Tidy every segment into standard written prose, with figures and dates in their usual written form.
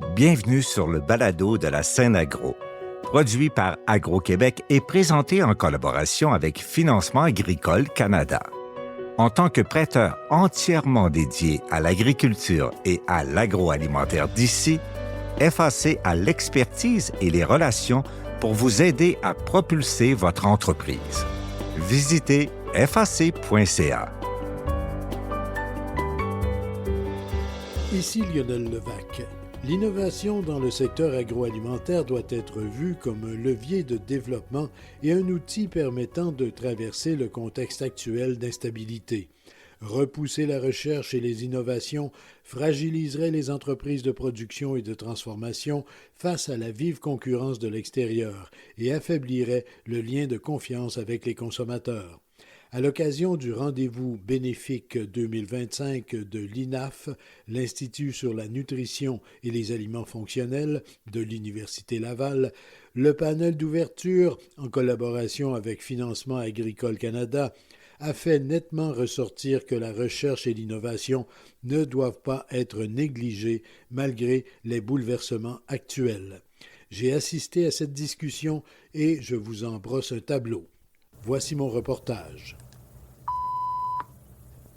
Bienvenue sur le balado de la scène agro, produit par Agro-Québec et présenté en collaboration avec Financement agricole Canada. En tant que prêteur entièrement dédié à l'agriculture et à l'agroalimentaire d'ici, FAC a l'expertise et les relations pour vous aider à propulser votre entreprise. Visitez fac.ca. Ici Lionel Levac. L'innovation dans le secteur agroalimentaire doit être vue comme un levier de développement et un outil permettant de traverser le contexte actuel d'instabilité. Repousser la recherche et les innovations fragiliserait les entreprises de production et de transformation face à la vive concurrence de l'extérieur et affaiblirait le lien de confiance avec les consommateurs. À l'occasion du rendez-vous bénéfique 2025 de l'INAF, l'Institut sur la nutrition et les aliments fonctionnels de l'Université Laval, le panel d'ouverture, en collaboration avec Financement agricole Canada, a fait nettement ressortir que la recherche et l'innovation ne doivent pas être négligées malgré les bouleversements actuels. J'ai assisté à cette discussion et je vous en brosse un tableau. Voici mon reportage.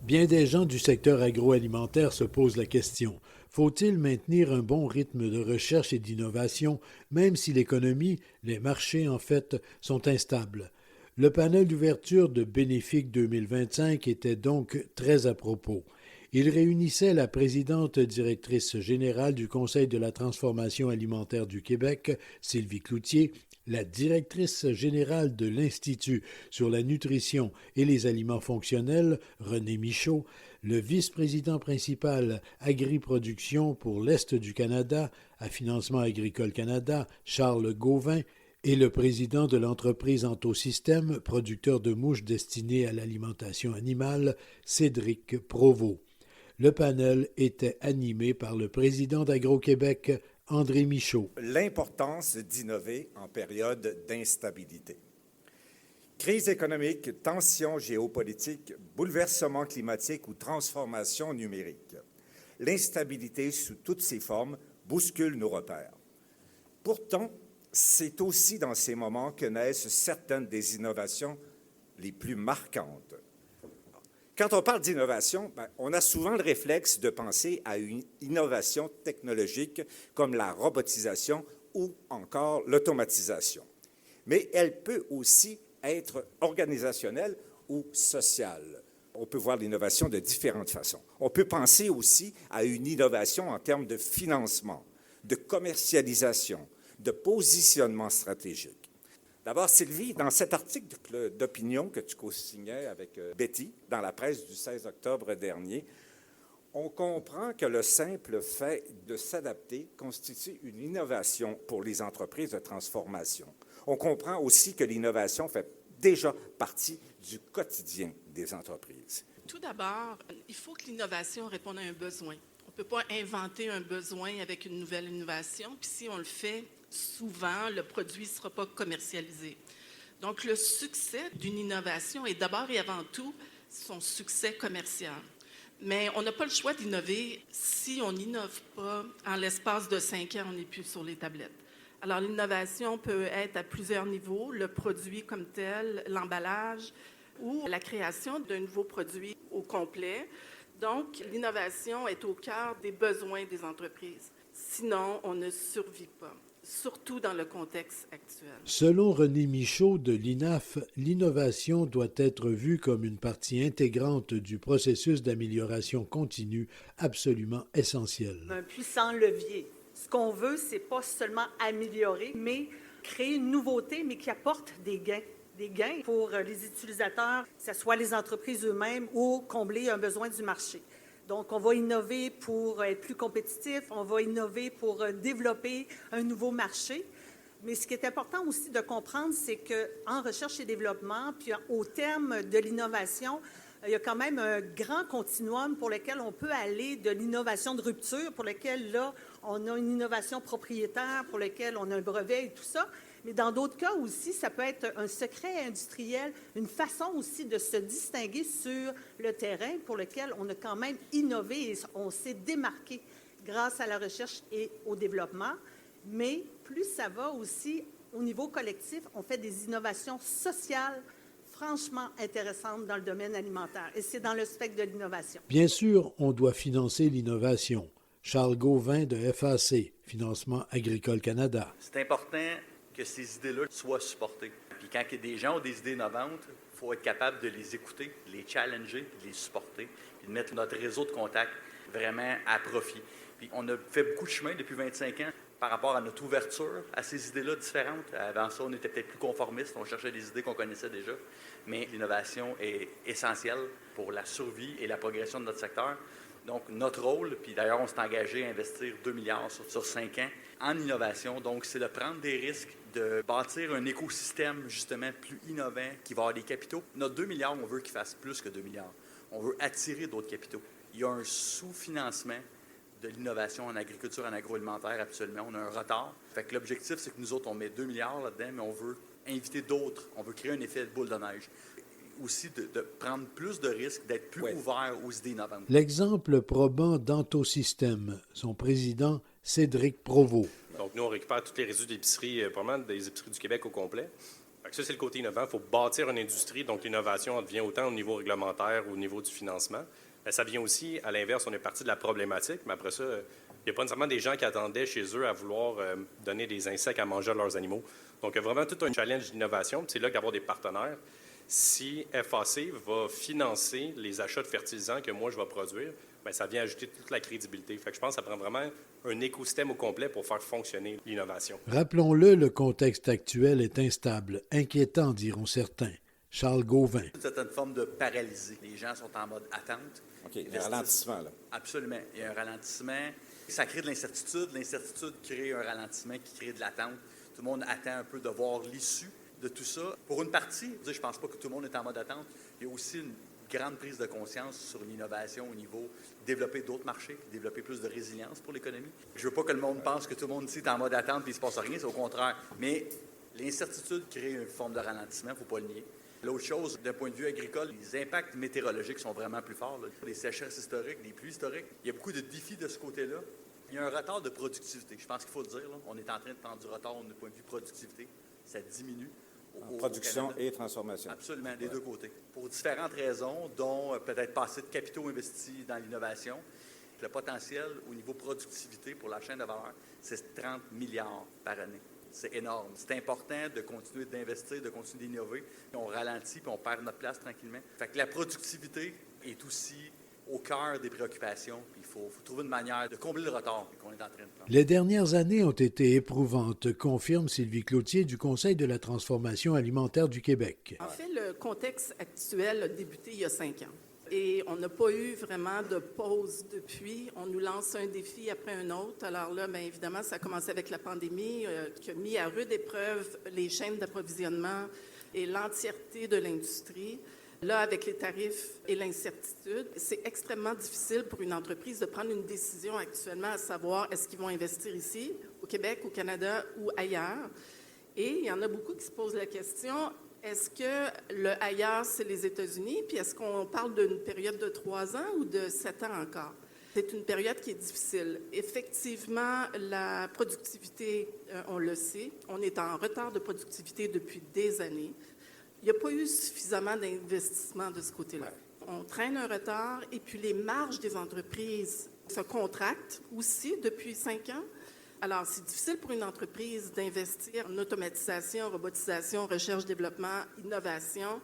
Bien des gens du secteur agroalimentaire se posent la question. Faut-il maintenir un bon rythme de recherche et d'innovation, même si l'économie, les marchés en fait, sont instables? Le panel d'ouverture de Bénéfique 2025 était donc très à propos. Il réunissait la présidente directrice générale du Conseil de la transformation alimentaire du Québec, Sylvie Cloutier, la directrice générale de l'Institut sur la nutrition et les aliments fonctionnels, René Michaud, le vice-président principal Agri-Production pour l'Est du Canada, à Financement agricole Canada, Charles Gauvin, et le président de l'entreprise Antosystème, producteur de mouches destinées à l'alimentation animale, Cédric Provost. Le panel était animé par le président d'Agro-Québec, André Michaud. L'importance d'innover en période d'instabilité. Crise économique, tensions géopolitiques, bouleversements climatiques ou transformation numérique. L'instabilité sous toutes ses formes bouscule nos repères. Pourtant, c'est aussi dans ces moments que naissent certaines des innovations les plus marquantes. Quand on parle d'innovation, on a souvent le réflexe de penser à une innovation technologique comme la robotisation ou encore l'automatisation. Mais elle peut aussi être organisationnelle ou sociale. On peut voir l'innovation de différentes façons. On peut penser aussi à une innovation en termes de financement, de commercialisation, de positionnement stratégique. D'abord, Sylvie, dans cet article d'opinion que tu co-signais avec Betty dans la presse du 16 octobre dernier, on comprend que le simple fait de s'adapter constitue une innovation pour les entreprises de transformation. On comprend aussi que l'innovation fait déjà partie du quotidien des entreprises. Tout d'abord, il faut que l'innovation réponde à un besoin. On ne peut pas inventer un besoin avec une nouvelle innovation, puis si on le fait, souvent, le produit ne sera pas commercialisé. Donc, le succès d'une innovation est d'abord et avant tout son succès commercial. Mais on n'a pas le choix d'innover si on n'innove pas. En l'espace de 5 ans, on n'est plus sur les tablettes. Alors, l'innovation peut être à plusieurs niveaux, le produit comme tel, l'emballage ou la création d'un nouveau produit au complet. Donc, l'innovation est au cœur des besoins des entreprises. Sinon, on ne survit pas, surtout dans le contexte actuel. Selon René Michaud de l'INAF, l'innovation doit être vue comme une partie intégrante du processus d'amélioration continue absolument essentiel. Un puissant levier. Ce qu'on veut, c'est pas seulement améliorer, mais créer une nouveauté, mais qui apporte des gains. Des gains pour les utilisateurs, que ce soit les entreprises eux-mêmes ou combler un besoin du marché. Donc, on va innover pour être plus compétitif, on va innover pour développer un nouveau marché. Mais ce qui est important aussi de comprendre, c'est qu'en recherche et développement, puis au terme de l'innovation, il y a quand même un grand continuum pour lequel on peut aller de l'innovation de rupture, pour lequel, là, on a une innovation propriétaire, pour lequel on a un brevet et tout ça. Mais dans d'autres cas aussi, ça peut être un secret industriel, une façon aussi de se distinguer sur le terrain pour lequel on a quand même innové et on s'est démarqué. grâce à la recherche et au développement, mais plus ça va aussi au niveau collectif, on fait des innovations sociales franchement intéressantes dans le domaine alimentaire. Et c'est dans le spectre de l'innovation. Bien sûr, on doit financer l'innovation. Charles Gauvin de FAC, Financement agricole Canada. C'est important que ces idées-là soient supportées. Puis quand des gens ont des idées innovantes, il faut être capable de les écouter, de les challenger, de les supporter, puis de mettre notre réseau de contacts vraiment à profit. Puis on a fait beaucoup de chemin depuis 25 ans par rapport à notre ouverture à ces idées-là différentes. Avant ça, on était peut-être plus conformistes, on cherchait des idées qu'on connaissait déjà, mais l'innovation est essentielle pour la survie et la progression de notre secteur. Donc, notre rôle, puis d'ailleurs, on s'est engagé à investir 2 milliards sur 5 ans en innovation. Donc, c'est de prendre des risques, de bâtir un écosystème, justement, plus innovant, qui va avoir des capitaux. Notre 2 milliards, on veut qu'il fasse plus que 2 milliards. On veut attirer d'autres capitaux. Il y a un sous-financement de l'innovation en agriculture, en agroalimentaire, absolument. On a un retard. Fait que l'objectif, c'est que nous autres, on met 2 milliards là-dedans, mais on veut inviter d'autres. On veut créer un effet de boule de neige. Aussi de prendre plus de risques, d'être plus ouvert aux idées innovantes. L'exemple probant d'Antosystème, son président Cédric Provost. Donc, nous, on récupère tous les résidus d'épicerie, probablement des épiceries du Québec au complet. Ça, c'est le côté innovant. Il faut bâtir une industrie. Donc, l'innovation vient autant au niveau réglementaire ou au niveau du financement. Mais ça vient aussi, à l'inverse, on est parti de la problématique. Mais après ça, il n'y a pas nécessairement des gens qui attendaient chez eux à vouloir donner des insectes à manger à leurs animaux. Donc, il y a vraiment tout un challenge d'innovation. C'est là d'avoir des partenaires. Si FAC va financer les achats de fertilisants que moi, je vais produire, bien, ça vient ajouter toute la crédibilité. Fait que je pense que ça prend vraiment un écosystème au complet pour faire fonctionner l'innovation. Rappelons-le, le contexte actuel est instable, inquiétant, diront certains. Charles Gauvin. C'est une forme de paralysie. Les gens sont en mode attente. OK, un ralentissement, là. Absolument. Il y a un ralentissement. Ça crée de l'incertitude. L'incertitude crée un ralentissement qui crée de l'attente. Tout le monde attend un peu de voir l'issue de tout ça. Pour une partie, je ne pense pas que tout le monde est en mode attente. Il y a aussi une grande prise de conscience sur l'innovation au niveau de développer d'autres marchés, développer plus de résilience pour l'économie. Je ne veux pas que le monde pense que tout le monde ici est en mode attente et il ne se passe rien, c'est au contraire. Mais l'incertitude crée une forme de ralentissement, il ne faut pas le nier. L'autre chose, d'un point de vue agricole, les impacts météorologiques sont vraiment plus forts. Là. Les sécheresses historiques, les pluies historiques, il y a beaucoup de défis de ce côté-là. Il y a un retard de productivité. Je pense qu'il faut le dire. Là. On est en train de prendre du retard du point de vue productivité. Ça diminue. Production et transformation. Absolument, des deux côtés. Pour différentes raisons, dont peut-être pas assez de capitaux investis dans l'innovation. Le potentiel au niveau productivité pour la chaîne de valeur, c'est 30 milliards par année. C'est énorme. C'est important de continuer d'investir, de continuer d'innover. On ralentit puis on perd notre place tranquillement. Fait que la productivité est aussi au cœur des préoccupations. Puis il faut trouver une manière de combler le retard qu'on est en train de prendre. Les dernières années ont été éprouvantes, confirme Sylvie Cloutier du Conseil de la transformation alimentaire du Québec. En fait, le contexte actuel a débuté il y a 5 ans. Et on n'a pas eu vraiment de pause depuis. On nous lance un défi après un autre. Alors là, bien évidemment, ça a commencé avec la pandémie qui a mis à rude épreuve les chaînes d'approvisionnement et l'entièreté de l'industrie. Là, avec les tarifs et l'incertitude, c'est extrêmement difficile pour une entreprise de prendre une décision actuellement à savoir est-ce qu'ils vont investir ici, au Québec, au Canada ou ailleurs. Et il y en a beaucoup qui se posent la question, est-ce que le ailleurs, c'est les États-Unis? Puis est-ce qu'on parle d'une période de 3 ans ou de 7 ans encore? C'est une période qui est difficile. Effectivement, la productivité, on le sait, on est en retard de productivité depuis des années. Il n'y a pas eu suffisamment d'investissement de ce côté-là. On traîne un retard et puis les marges des entreprises se contractent aussi depuis 5 ans. Alors, c'est difficile pour une entreprise d'investir en automatisation, robotisation, recherche, développement, innovation,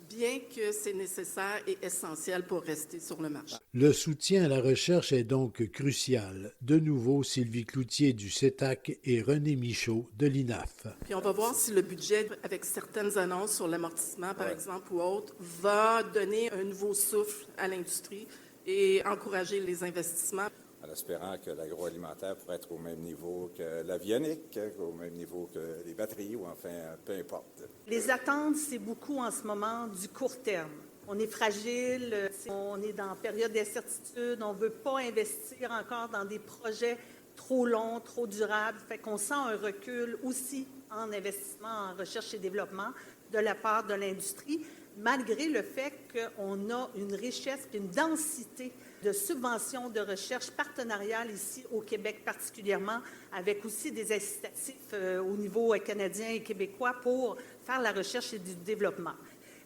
bien que c'est nécessaire et essentiel pour rester sur le marché. Le soutien à la recherche est donc crucial. De nouveau, Sylvie Cloutier du CETAC et René Michaud de l'INAF. Puis on va voir si le budget, avec certaines annonces sur l'amortissement, par exemple, ou autres, va donner un nouveau souffle à l'industrie et encourager les investissements. En espérant que l'agroalimentaire pourrait être au même niveau que l'avionique, au même niveau que les batteries, ou enfin, peu importe. Les attentes, c'est beaucoup en ce moment du court terme. On est fragile, on est dans une période d'incertitude, on ne veut pas investir encore dans des projets trop longs, trop durables. Fait qu'on sent un recul aussi en investissement en recherche et développement de la part de l'industrie. malgré le fait qu'on a une richesse et une densité de subventions de recherche partenariale ici au Québec particulièrement, avec aussi des incitatifs au niveau canadien et québécois pour faire la recherche et du développement.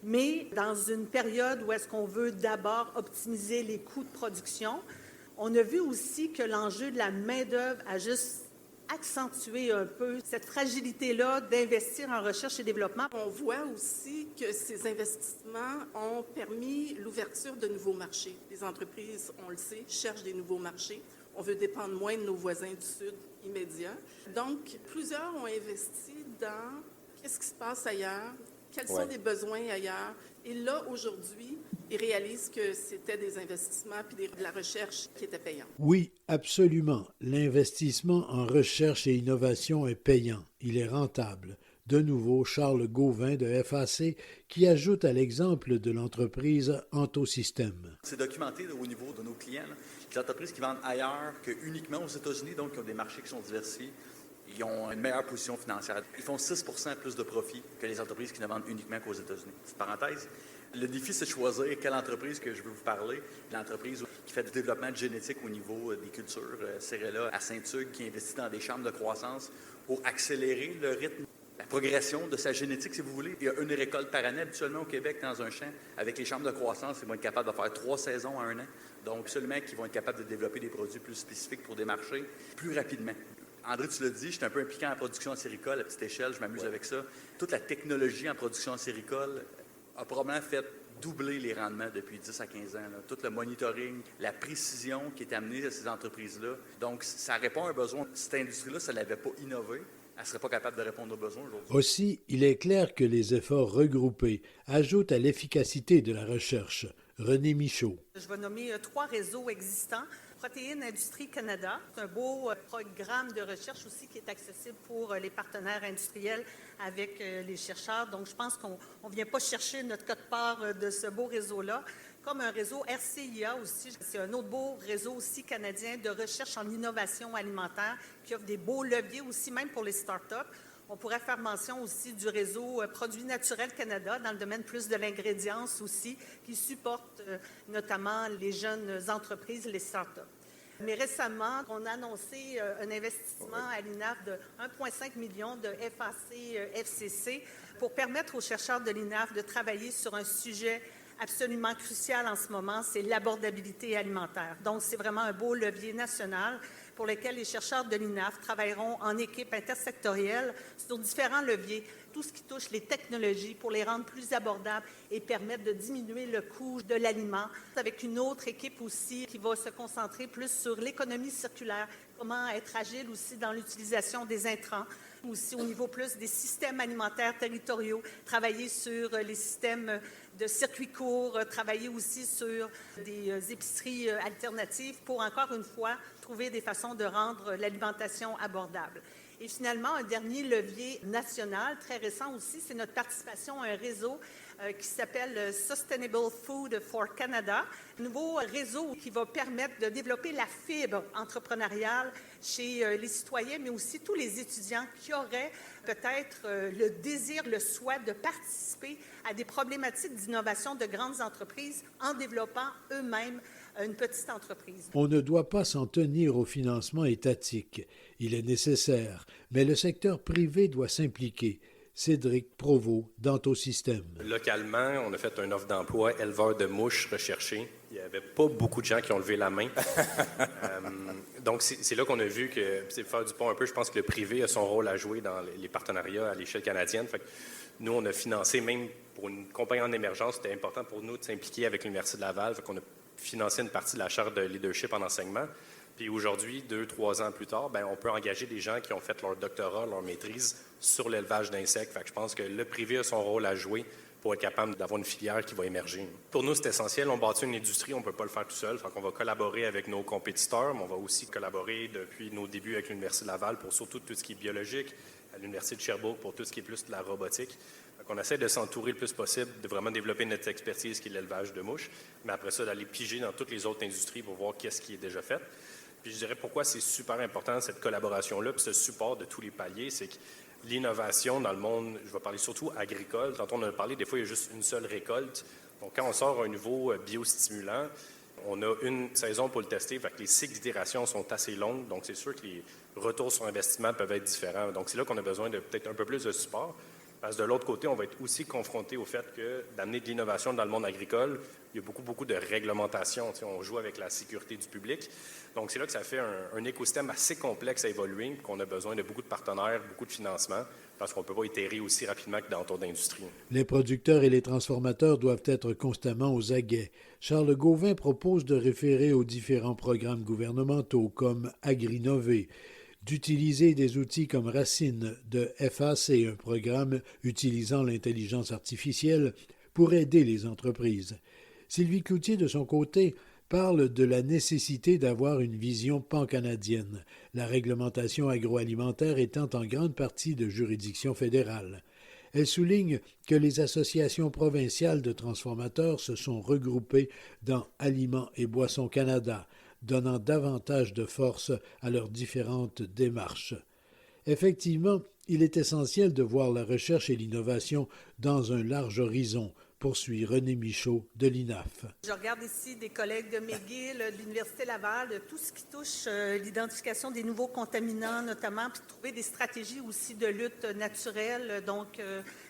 Mais dans une période où est-ce qu'on veut d'abord optimiser les coûts de production, on a vu aussi que l'enjeu de la main-d'œuvre a juste accentué un peu cette fragilité-là d'investir en recherche et développement. On voit aussi que ces investissements ont permis l'ouverture de nouveaux marchés. Les entreprises, on le sait, cherchent des nouveaux marchés. On veut dépendre moins de nos voisins du Sud immédiats. Donc, plusieurs ont investi dans qu'est-ce qui se passe ailleurs, quels sont les besoins ailleurs. Et là, aujourd'hui, ils réalisent que c'était des investissements puis de la recherche qui était payante. Oui, absolument. L'investissement en recherche et innovation est payant. Il est rentable. De nouveau, Charles Gauvin de FAC qui ajoute à l'exemple de l'entreprise Antosystème. C'est documenté au niveau de nos clients. Les entreprises qui vendent ailleurs qu'uniquement aux États-Unis, donc qui ont des marchés qui sont diversifiés, ils ont une meilleure position financière. Ils font 6 % plus de profit que les entreprises qui ne vendent uniquement qu'aux États-Unis. Petite parenthèse. Le défi, c'est de choisir quelle entreprise que je veux vous parler. L'entreprise qui fait du développement génétique au niveau des cultures, Céréla à Saint-Hugues, qui investit dans des chambres de croissance pour accélérer le rythme, la progression de sa génétique, si vous voulez. Il y a une récolte par année habituellement au Québec dans un champ. Avec les chambres de croissance, ils vont être capables de faire 3 saisons à un an. Donc, seulement qu'ils vont être capables de développer des produits plus spécifiques pour des marchés plus rapidement. André, tu l'as dit, je suis un peu impliqué en production acéricole à petite échelle, je m'amuse avec ça. Toute la technologie en production acéricole a probablement fait doubler les rendements depuis 10 à 15 ans. Là. Tout le monitoring, la précision qui est amenée à ces entreprises-là. Donc, ça répond à un besoin. Cette industrie-là, ça ne l'avait pas innové, elle ne serait pas capable de répondre aux besoins aujourd'hui. Aussi, il est clair que les efforts regroupés ajoutent à l'efficacité de la recherche. René Michaud. Je vais nommer 3 réseaux existants. Protéines Industrie Canada, c'est un beau programme de recherche aussi qui est accessible pour les partenaires industriels avec les chercheurs. Donc, je pense qu'on ne vient pas chercher notre quote-part de ce beau réseau-là. Comme un réseau RCIA aussi, c'est un autre beau réseau aussi canadien de recherche en innovation alimentaire qui offre des beaux leviers aussi, même pour les start-up. On pourrait faire mention aussi du réseau Produits Naturels Canada dans le domaine plus de l'ingrédience aussi, qui supporte notamment les jeunes entreprises, les start-up. Mais récemment, on a annoncé un investissement à l'INAF de 1,5 million de FAC-FCC pour permettre aux chercheurs de l'INAF de travailler sur un sujet absolument crucial en ce moment, c'est l'abordabilité alimentaire. Donc, c'est vraiment un beau levier national pour lequel les chercheurs de l'INAF travailleront en équipe intersectorielle sur différents leviers, tout ce qui touche les technologies pour les rendre plus abordables et permettre de diminuer le coût de l'aliment, avec une autre équipe aussi qui va se concentrer plus sur l'économie circulaire, comment être agile aussi dans l'utilisation des intrants, aussi au niveau plus des systèmes alimentaires territoriaux, travailler sur les systèmes de circuits courts, travailler aussi sur des épiceries alternatives pour, encore une fois, trouver des façons de rendre l'alimentation abordable. Et finalement, un dernier levier national, très récent aussi, c'est notre participation à un réseau qui s'appelle Sustainable Food for Canada, un nouveau réseau qui va permettre de développer la fibre entrepreneuriale chez les citoyens, mais aussi tous les étudiants qui auraient peut-être le désir, le souhait de participer à des problématiques d'innovation de grandes entreprises en développant eux-mêmes une petite entreprise. On ne doit pas s'en tenir au financement étatique. Il est nécessaire, mais le secteur privé doit s'impliquer. Cédric Provost, d'Antosystème. Localement, on a fait une offre d'emploi éleveur de mouches recherchées. Il n'y avait pas beaucoup de gens qui ont levé la main. Donc, c'est là qu'on a vu que, c'est faire du pont un peu, je pense que le privé a son rôle à jouer dans les partenariats à l'échelle canadienne. Fait que nous, on a financé, même pour une compagnie en émergence, c'était important pour nous de s'impliquer avec l'Université de Laval. Fait qu'on a financé une partie de la charte de leadership en enseignement. Puis aujourd'hui, 2-3 ans plus tard, on peut engager des gens qui ont fait leur doctorat, leur maîtrise sur l'élevage d'insectes. Fait que je pense que le privé a son rôle à jouer pour être capable d'avoir une filière qui va émerger. Pour nous, c'est essentiel. On bâtit une industrie, on ne peut pas le faire tout seul. Fait qu'on va collaborer avec nos compétiteurs, mais on va aussi collaborer depuis nos débuts avec l'Université de Laval pour surtout tout ce qui est biologique, à l'Université de Sherbrooke pour tout ce qui est plus de la robotique. On essaie de s'entourer le plus possible, de vraiment développer notre expertise qui est l'élevage de mouches, mais après ça, d'aller piger dans toutes les autres industries pour voir qu'est-ce qui est déjà fait. Puis je dirais pourquoi c'est super important, cette collaboration-là, puis ce support de tous les paliers, c'est l'innovation dans le monde, je vais parler surtout agricole. Tantôt, on a parlé, des fois, il y a juste une seule récolte. Donc, quand on sort un nouveau biostimulant, on a une saison pour le tester, fait que les cycles d'itération sont assez longs, donc c'est sûr que les retours sur investissement peuvent être différents. Donc, c'est là qu'on a besoin de peut-être un peu plus de support. Parce que de l'autre côté, on va être aussi confronté au fait que d'amener de l'innovation dans le monde agricole, il y a beaucoup de réglementation. Tu sais, on joue avec la sécurité du public. Donc, c'est là que ça fait un écosystème assez complexe à évoluer, qu'on a besoin de beaucoup de partenaires, beaucoup de financement, parce qu'on ne peut pas itérer aussi rapidement que dans d'autres industries. Les producteurs et les transformateurs doivent être constamment aux aguets. Charles Gauvin propose de référer aux différents programmes gouvernementaux comme Agrinové, d'utiliser des outils comme Racine de FAC, un programme utilisant l'intelligence artificielle pour aider les entreprises. Sylvie Cloutier, de son côté, parle de la nécessité d'avoir une vision pan-canadienne, la réglementation agroalimentaire étant en grande partie de juridiction fédérale. Elle souligne que les associations provinciales de transformateurs se sont regroupées dans Aliments et Boissons Canada, donnant davantage de force à leurs différentes démarches. Effectivement, il est essentiel de voir la recherche et l'innovation dans un large horizon, poursuit René Michaud de l'INAF. Je regarde ici des collègues de McGill, de l'Université Laval, de tout ce qui touche l'identification des nouveaux contaminants notamment, puis de trouver des stratégies aussi de lutte naturelle, donc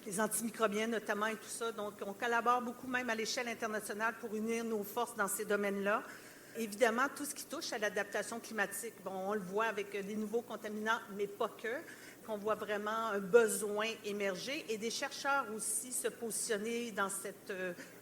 les antimicrobiens notamment et tout ça. Donc, on collabore beaucoup même à l'échelle internationale pour unir nos forces dans ces domaines-là. Évidemment, tout ce qui touche à l'adaptation climatique, bon, on le voit avec des nouveaux contaminants, mais pas que, qu'on voit vraiment un besoin émerger et des chercheurs aussi se positionner dans cette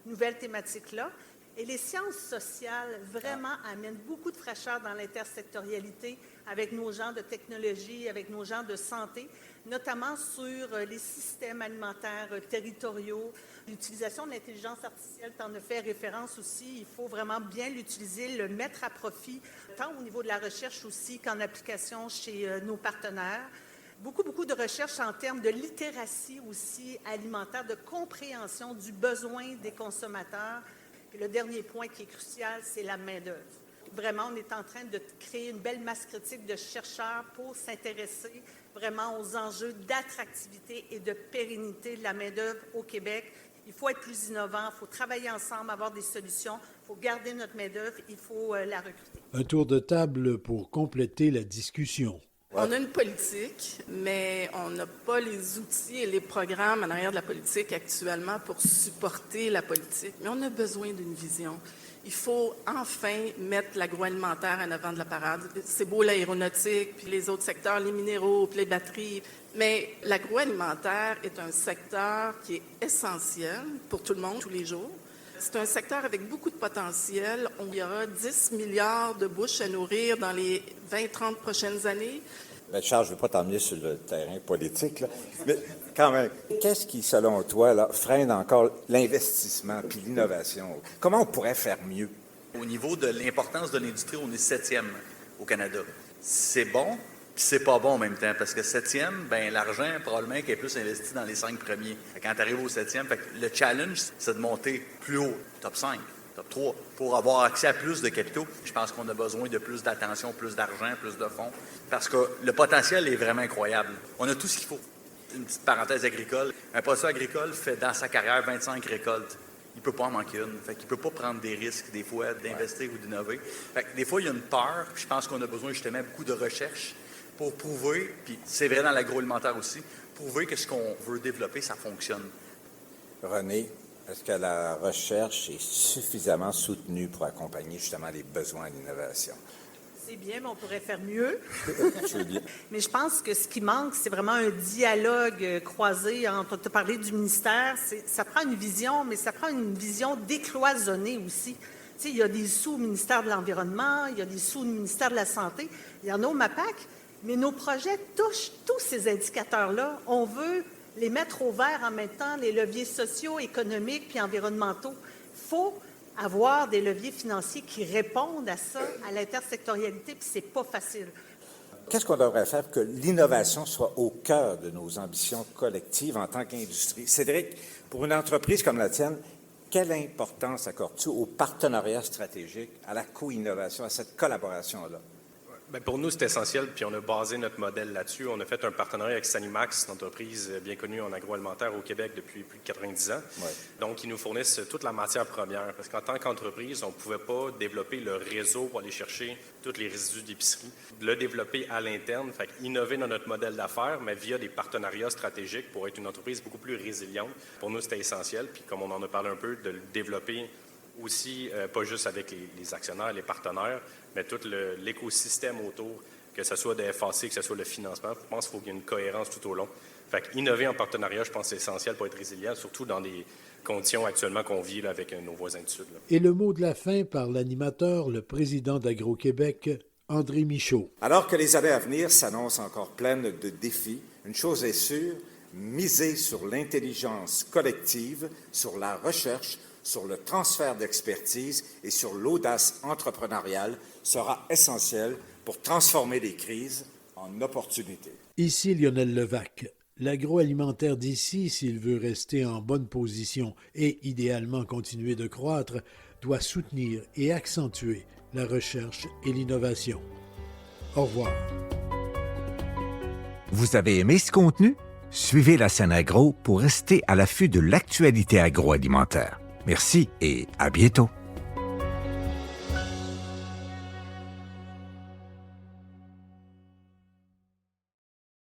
nouvelle thématique-là. Et les sciences sociales vraiment amènent beaucoup de fraîcheur dans l'intersectorialité avec nos gens de technologie, avec nos gens de santé, notamment sur les systèmes alimentaires territoriaux. L'utilisation de l'intelligence artificielle, tu en as fait référence aussi, il faut vraiment bien l'utiliser, le mettre à profit, tant au niveau de la recherche aussi qu'en application chez nos partenaires. Beaucoup de recherches en termes de littératie aussi alimentaire, de compréhension du besoin des consommateurs. Et le dernier point qui est crucial, c'est la main-d'œuvre. Vraiment, on est en train de créer une belle masse critique de chercheurs pour s'intéresser vraiment aux enjeux d'attractivité et de pérennité de la main-d'œuvre au Québec. Il faut être plus innovant, il faut travailler ensemble, avoir des solutions, il faut garder notre main-d'œuvre, il faut la recruter. Un tour de table pour compléter la discussion. On a une politique, mais on n'a pas les outils et les programmes en arrière de la politique actuellement pour supporter la politique. Mais on a besoin d'une vision. Il faut enfin mettre l'agroalimentaire en avant de la parade. C'est beau l'aéronautique, puis les autres secteurs, les minéraux, puis les batteries. Mais l'agroalimentaire est un secteur qui est essentiel pour tout le monde, tous les jours. C'est un secteur avec beaucoup de potentiel. Il y aura 10 milliards de bouches à nourrir dans les 20-30 prochaines années. Bien, Charles, je ne veux pas t'emmener sur le terrain politique, là, mais quand même, qu'est-ce qui, selon toi, là, freine encore l'investissement puis l'innovation? Comment on pourrait faire mieux? Au niveau de l'importance de l'industrie, on est 7e au Canada. C'est bon, puis c'est pas bon en même temps, parce que 7e, bien, l'argent, probablement, qui est plus investi dans les 5 premiers. Quand tu arrives au 7e, le challenge, c'est de monter plus haut, top 5. Top 3, pour avoir accès à plus de capitaux. Je pense qu'on a besoin de plus d'attention, plus d'argent, plus de fonds, parce que le potentiel est vraiment incroyable. On a tout ce qu'il faut. Une petite parenthèse agricole. Un producteur agricole fait dans sa carrière 25 récoltes. Il ne peut pas en manquer une. Fait qu'il ne peut pas prendre des risques, des fois, d'investir ou d'innover. Fait que des fois, il y a une peur. Je pense qu'on a besoin justement beaucoup de recherche pour prouver, puis c'est vrai dans l'agroalimentaire aussi, prouver que ce qu'on veut développer, ça fonctionne. René, est-ce que la recherche est suffisamment soutenue pour accompagner justement les besoins d'innovation? C'est bien, mais on pourrait faire mieux. Je veux bien. Mais je pense que ce qui manque, c'est vraiment un dialogue croisé. On t'a parlé du ministère. Ça prend une vision, mais ça prend une vision décloisonnée aussi. Tu sais, il y a des sous au ministère de l'Environnement, il y a des sous au ministère de la Santé, il y en a au MAPAC, mais nos projets touchent tous ces indicateurs-là. On veut les mettre au vert en même temps, les leviers sociaux, économiques puis environnementaux. Il faut avoir des leviers financiers qui répondent à ça, à l'intersectorialité, puis c'est pas facile. Qu'est-ce qu'on devrait faire pour que l'innovation soit au cœur de nos ambitions collectives en tant qu'industrie? Cédric, pour une entreprise comme la tienne, quelle importance accordes-tu au partenariat stratégique, à la co-innovation, à cette collaboration-là? Bien, pour nous, c'est essentiel, puis on a basé notre modèle là-dessus. On a fait un partenariat avec Sanimax, une entreprise bien connue en agroalimentaire au Québec depuis plus de 90 ans. Ouais. Donc, ils nous fournissent toute la matière première, parce qu'en tant qu'entreprise, on ne pouvait pas développer le réseau pour aller chercher tous les résidus d'épicerie, le développer à l'interne, fait innover dans notre modèle d'affaires, mais via des partenariats stratégiques pour être une entreprise beaucoup plus résiliente. Pour nous, c'était essentiel, puis comme on en a parlé un peu, de le développer aussi, pas juste avec les actionnaires, les partenaires, mais tout l'écosystème autour, que ce soit des FAC, que ce soit le financement. Je pense qu'il faut qu'il y ait une cohérence tout au long. Fait innover en partenariat, je pense que c'est essentiel pour être résilient, surtout dans des conditions actuellement qu'on vit là, avec nos voisins du Sud. Là. Et le mot de la fin par l'animateur, le président d'Agro-Québec, André Michaud. Alors que les années à venir s'annoncent encore pleines de défis, une chose est sûre, miser sur l'intelligence collective, sur la recherche, sur le transfert d'expertise et sur l'audace entrepreneuriale sera essentiel pour transformer les crises en opportunités. Ici Lionel Levac. L'agroalimentaire d'ici, s'il veut rester en bonne position et idéalement continuer de croître, doit soutenir et accentuer la recherche et l'innovation. Au revoir. Vous avez aimé ce contenu? Suivez la scène agro pour rester à l'affût de l'actualité agroalimentaire. Merci et à bientôt.